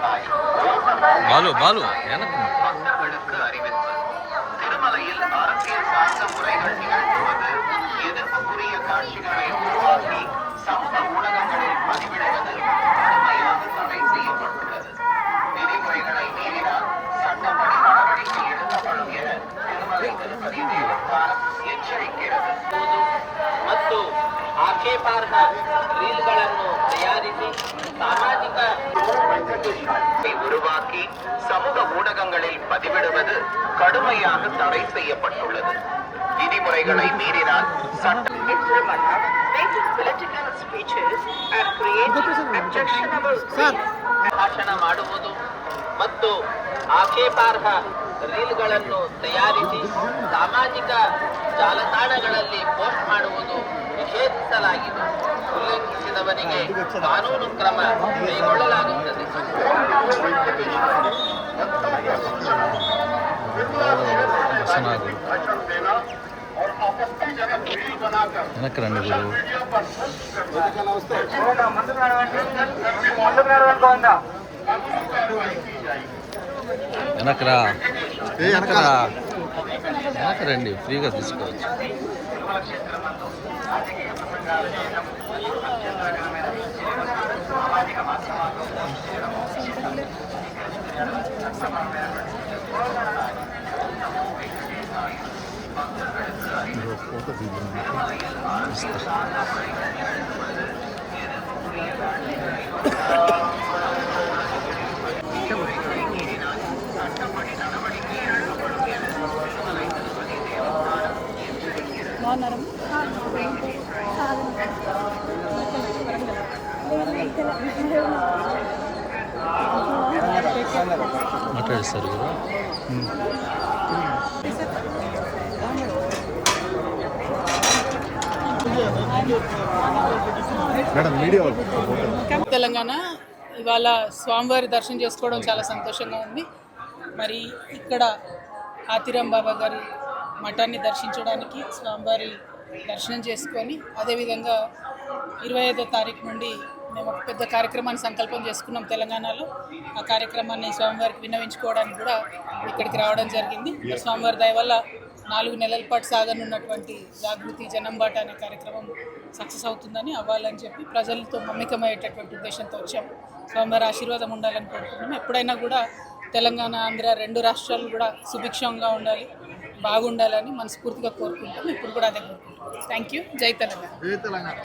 பாலு பாலு எனக்கு மக்களுக்கு அறிவிப்பு. திருமலையில் அரசியல் சார்ந்த முறைகள் நிகழ்த்துவது, எதிர்ப்புக்குரிய காட்சிகளை உருவாக்கி சமூக ஊடகங்களில் பதிவிடுவது கடுமையாக தடை செய்யப்பட்டுள்ளது. விதிமுறைகளை மீறினால் சட்டப்படி நடவடிக்கை எடுக்கப்படும் என திருமலை திருப்பதி தேவஸ்தானம் ಎಚ್ಚರಿಕ್கிறது. ಮತ್ತು ಆಕ್ಷೇಪಾರ್ಹ ರೀಲ್ಗಳನ್ನು ತಯಾರಿಸಿ ಸಾಮಾಜಿಕ உருவாக்கி சமூக ஊடகங்களில் பதிவிடுவது கடுமையாக தடை செய்யப்பட்டுள்ளது. விதிமுறைகளை மீறினால் ಭಾಷಣ ಮಾಡುವುದು ಮತ್ತು ಆಕ್ಷೇಪಾರ್ಹ ರೀಲ್ಗಳನ್ನು ತಯಾರಿಸಿ ಸಾಮಾಜಿಕ ಜಾಲತಾಣಗಳಲ್ಲಿ ಪೋಸ್ಟ್ ಮಾಡುವುದು ನಿಷೇಧಿಸಲಾಗಿದೆ. ಉಲ್ಲಂಘಿಸಿದವರಿಗೆ ಕಾನೂನು ಕ್ರಮ ಕೈಗೊಳ್ಳಲಾಗುತ್ತದೆ. వెనక్కి రండి గురు. వెనకరా వెనక రండి, ఫ్రీగా తీసుకోవచ్చు. మాట్లాడిస్తారు కదా. తెలంగాణ ఇవాళ స్వామివారి దర్శనం చేసుకోవడం చాలా సంతోషంగా ఉంది. మరి ఇక్కడ ఆతిరాం బాబా గారి మఠాన్ని దర్శించడానికి స్వామివారి దర్శనం చేసుకొని, అదేవిధంగా 25వ తారీఖు నుండి మేము ఒక పెద్ద కార్యక్రమాన్ని సంకల్పం చేసుకున్నాం తెలంగాణలో. ఆ కార్యక్రమాన్ని స్వామివారికి విన్నవించుకోవడానికి కూడా ఇక్కడికి రావడం జరిగింది. స్వామివారి దయ వల్ల 4 నెలల పాటు సాగనున్నటువంటి జాగృతి జనంబాట అనే కార్యక్రమం సక్సెస్ అవుతుందని, అవ్వాలని చెప్పి ప్రజలతో మమేకమయ్యేటటువంటి ఉద్దేశంతో వచ్చాము. స్వామివారి ఆశీర్వాదం ఉండాలని కోరుకుంటున్నాం. ఎప్పుడైనా కూడా తెలంగాణ ఆంధ్ర 2 రాష్ట్రాలు కూడా సుభిక్షంగా ఉండాలి, బాగుండాలని మనస్ఫూర్తిగా కోరుకుంటాం. ఇప్పుడు కూడా అదే కోరుకుంటాం. Thank you. జై తెలంగాణ.